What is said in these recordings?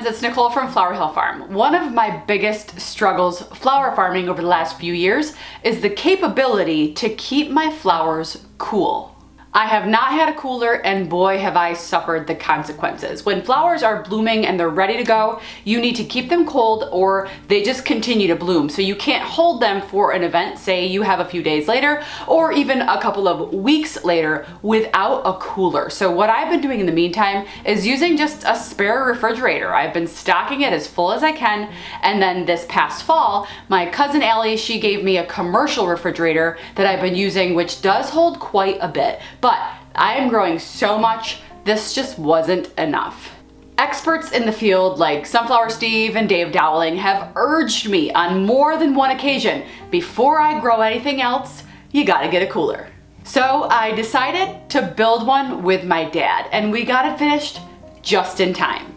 friends, it's Nicole from Flower Hill Farm. One of my biggest struggles flower farming over the last few years is the capability to keep my flowers cool. I have not had a cooler, and boy have I suffered the consequences. When flowers are blooming and they're ready to go, you need to keep them cold or they just continue to bloom. So you can't hold them for an event, say you have a few days later or even a couple of weeks later without a cooler. So what I've been doing in the meantime is using just a spare refrigerator. I've been stocking it as full as I can, and then this past fall, my cousin Allie, she gave me a commercial refrigerator that I've been using, which does hold quite a bit. But I am growing so much, this just wasn't enough. Experts in the field like Sunflower Steve and Dave Dowling have urged me on more than one occasion, before I grow anything else, you gotta get a cooler. So I decided to build one with my dad, and we got it finished just in time.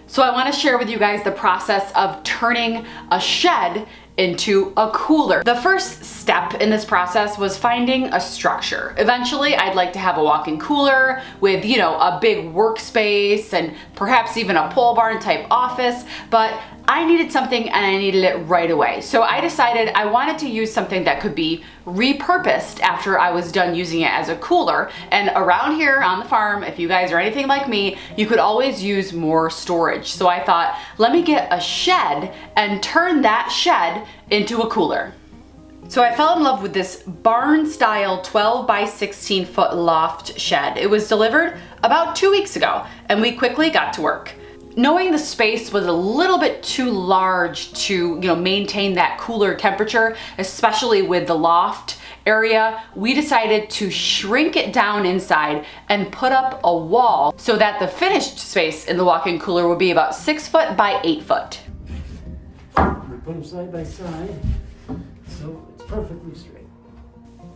So I want to share with you guys the process of turning a shed into a cooler. The first step in this process was finding a structure. Eventually, I'd like to have a walk-in cooler with, a big workspace and perhaps even a pole barn type office, but I needed something and I needed it right away. So I decided I wanted to use something that could be repurposed after I was done using it as a cooler. And around here on the farm, if you guys are anything like me, you could always use more storage. So I thought, let me get a shed and turn that shed into a cooler. So I fell in love with this barn style 12 by 16 foot loft shed. It was delivered about 2 weeks ago, and we quickly got to work. Knowing the space was a little bit too large to, maintain that cooler temperature, especially with the loft area, we decided to shrink it down inside and put up a wall so that the finished space in the walk-in cooler would be about 6 foot by 8 foot. We put them side by side, so it's perfectly straight.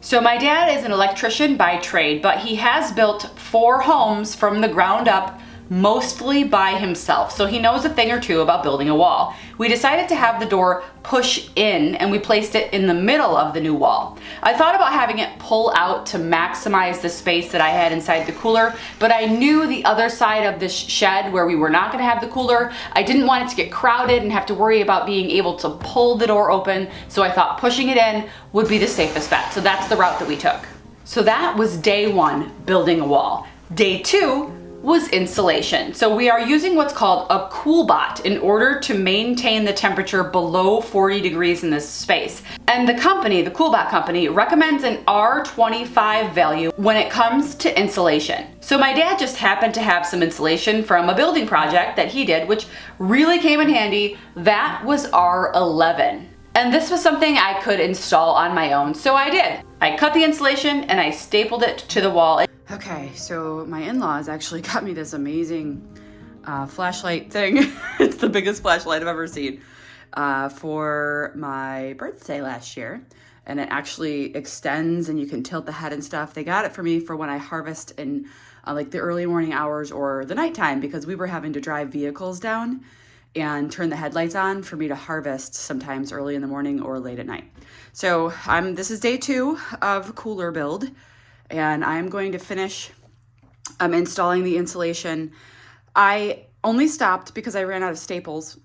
So my dad is an electrician by trade, but he has built 4 homes from the ground up, mostly by himself, so he knows a thing or two about building a wall. We decided to have the door push in, and we placed it in the middle of the new wall. I thought about having it pull out to maximize the space that I had inside the cooler, but I knew the other side of this shed where we were not going to have the cooler, I didn't want it to get crowded and have to worry about being able to pull the door open, so I thought pushing it in would be the safest bet. So that's the route that we took. So that was day 1, building a wall. Day 2 was insulation. So we are using what's called a CoolBot in order to maintain the temperature below 40 degrees in this space. And the CoolBot company, recommends an R25 value when it comes to insulation. So my dad just happened to have some insulation from a building project that he did, which really came in handy. That was R11. And this was something I could install on my own, so I did. I cut the insulation and I stapled it to the wall. Okay, so my in-laws actually got me this amazing flashlight thing. It's the biggest flashlight I've ever seen for my birthday last year. And it actually extends and you can tilt the head and stuff. They got it for me for when I harvest in like the early morning hours or the nighttime, because we were having to drive vehicles down and turn the headlights on for me to harvest sometimes early in the morning or late at night. So this is day 2 of cooler build, and I'm going to finish installing the insulation. I only stopped because I ran out of staples.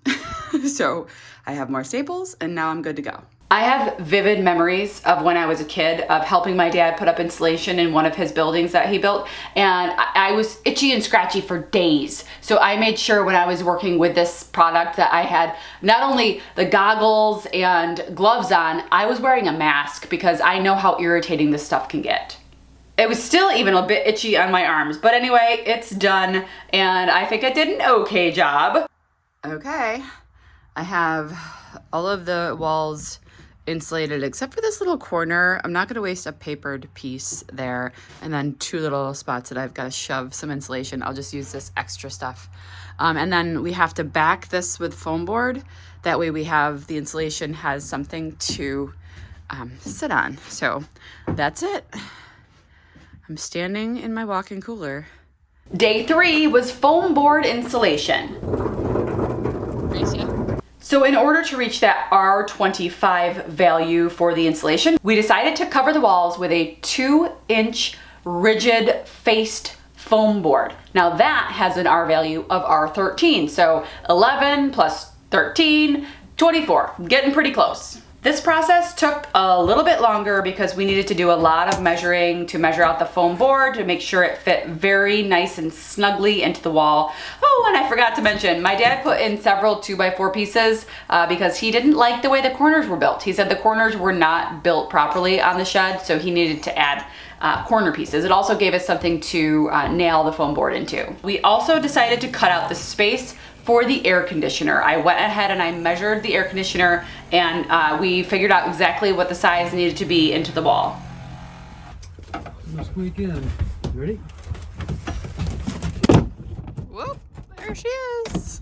So I have more staples and now I'm good to go. I have vivid memories of when I was a kid of helping my dad put up insulation in one of his buildings that he built, and I was itchy and scratchy for days. So I made sure when I was working with this product that I had not only the goggles and gloves on, I was wearing a mask because I know how irritating this stuff can get. It was still even a bit itchy on my arms, but anyway, it's done, and I think I did an okay job. Okay, I have all of the walls insulated except for this little corner. I'm not going to waste a papered piece there, and then 2 little spots that I've got to shove some insulation. I'll just use this extra stuff, and then we have to back this with foam board. That way we have the insulation has something to sit on. So that's it. I'm standing in my walk-in cooler. Day 3 was foam board insulation. Nice, yeah. So in order to reach that R25 value for the insulation, we decided to cover the walls with a 2-inch rigid faced foam board. Now that has an R value of R13, so 11 plus 13, 24, getting pretty close. This process took a little bit longer because we needed to do a lot of measuring to measure out the foam board to make sure it fit very nice and snugly into the wall. Oh, and I forgot to mention, my dad put in several 2x4 pieces because he didn't like the way the corners were built. He said the corners were not built properly on the shed, so he needed to add corner pieces. It also gave us something to nail the foam board into. We also decided to cut out the space for the air conditioner. I went ahead and I measured the air conditioner, and we figured out exactly what the size needed to be into the wall. Let's squeak in. Ready? Whoop, there she is.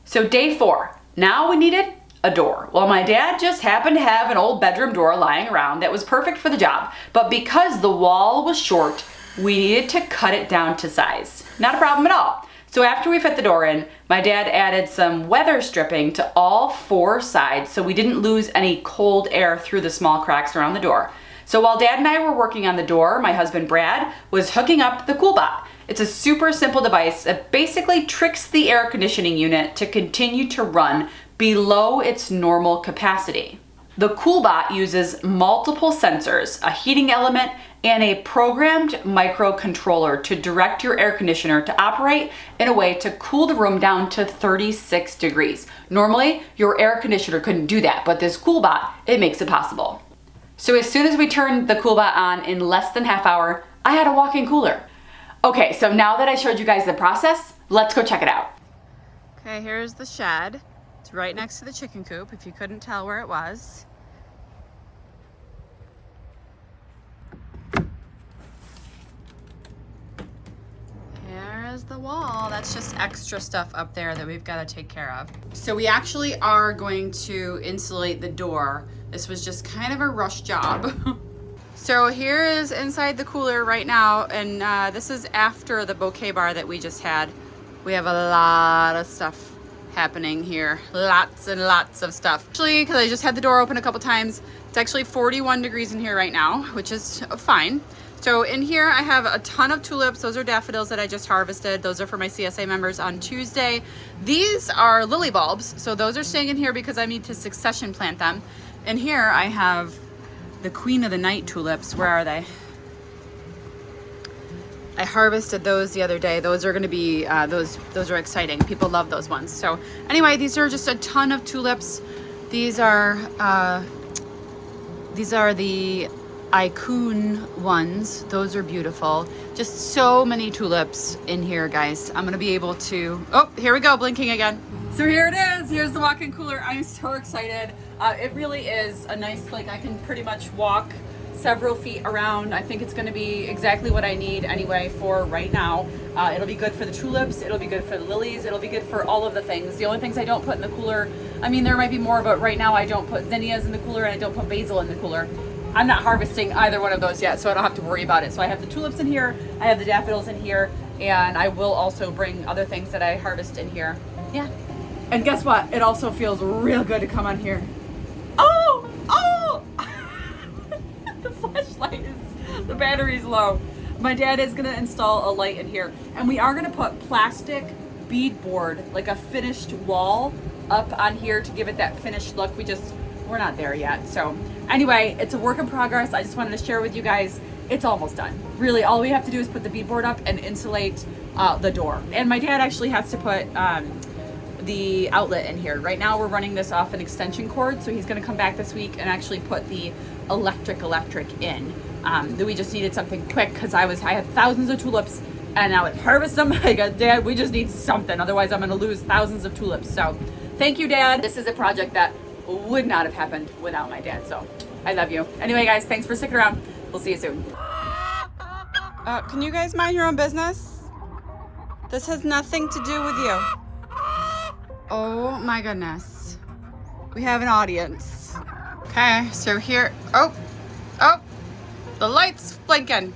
So day 4, now we needed a door. Well, my dad just happened to have an old bedroom door lying around that was perfect for the job, but because the wall was short, we needed to cut it down to size. Not a problem at all. So after we fit the door in, my dad added some weather stripping to all 4 sides so we didn't lose any cold air through the small cracks around the door. So while Dad and I were working on the door, my husband Brad was hooking up the CoolBot. It's a super simple device that basically tricks the air conditioning unit to continue to run below its normal capacity. The CoolBot uses multiple sensors, a heating element, and a programmed microcontroller to direct your air conditioner to operate in a way to cool the room down to 36 degrees. Normally, your air conditioner couldn't do that, but this CoolBot, it makes it possible. So as soon as we turned the CoolBot on in less than half hour, I had a walk-in cooler. Okay, so now that I showed you guys the process, let's go check it out. Okay, here's the shed. It's right next to the chicken coop, if you couldn't tell where it was. Here's the wall. That's just extra stuff up there that we've got to take care of. So we actually are going to insulate the door. This was just kind of a rush job. So here is inside the cooler right now, and this is after the Bouquet bar that we just had. We have a lot of stuff happening here. Lots and lots of stuff. Actually, because I just had the door open a couple times, it's actually 41 degrees in here right now, which is fine. So in here I have a ton of tulips. Those are daffodils that I just harvested. Those are for my CSA members on Tuesday. These are lily bulbs. So those are staying in here because I need to succession plant them. And here I have the Queen of the Night tulips. Where are they? I harvested those the other day. Those are gonna be, those are exciting. People love those ones. So anyway, these are just a ton of tulips. These are the Icon ones. Those are beautiful. Just so many tulips in here, guys. I'm gonna be able to, oh, here we go, blinking again. So here it is. Here's the walk-in cooler. I'm so excited. It really is a nice, like, I can pretty much walk several feet around. I think it's gonna be exactly what I need anyway for right now. It'll be good for the tulips. It'll be good for the lilies. It'll be good for all of the things. The only things I don't put in the cooler, I mean, there might be more, but right now I don't put zinnias in the cooler and I don't put basil in the cooler. I'm not harvesting either one of those yet, so I don't have to worry about it. So I have the tulips in here, I have the daffodils in here, and I will also bring other things that I harvest in here. Yeah. And guess what? It also feels real good to come on here. Oh! The flashlight is, the battery's low. My dad is gonna install a light in here, and we are gonna put plastic beadboard, like a finished wall, up on here to give it that finished look. We're not there yet. So anyway, it's a work in progress. I just wanted to share with you guys, it's almost done. Really, all we have to do is put the beadboard up and insulate the door. And my dad actually has to put the outlet in here. Right now we're running this off an extension cord, so he's gonna come back this week and actually put the electric in. We just needed something quick because I had thousands of tulips and I would harvest them. I go, Dad, we just need something, otherwise I'm gonna lose thousands of tulips. So thank you, Dad. This is a project that would not have happened without my dad, so I love you. Anyway, guys, thanks for sticking around. We'll see you soon. Can you guys mind your own business? This has nothing to do with you. Oh my goodness. We have an audience. Okay, so here, oh, the light's blinking.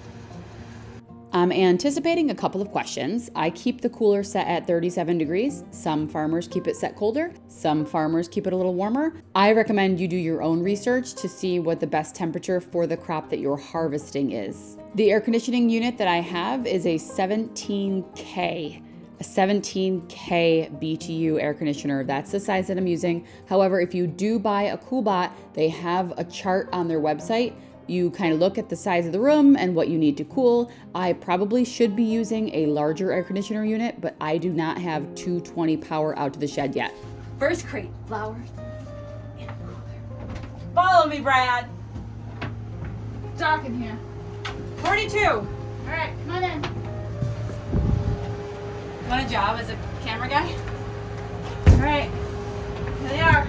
I'm anticipating a couple of questions. I keep the cooler set at 37 degrees. Some farmers keep it set colder. Some farmers keep it a little warmer. I recommend you do your own research to see what the best temperature for the crop that you're harvesting is. The air conditioning unit that I have is a 17K. A 17K BTU air conditioner. That's the size that I'm using. However, if you do buy a CoolBot, they have a chart on their website. You kind of look at the size of the room and what you need to cool. I probably should be using a larger air conditioner unit, but I do not have 220 power out to the shed yet. First crate, flowers in a cooler. Follow me, Brad. Dark in here. 42. All right, come on in. Want a job as a camera guy? All right, here they are.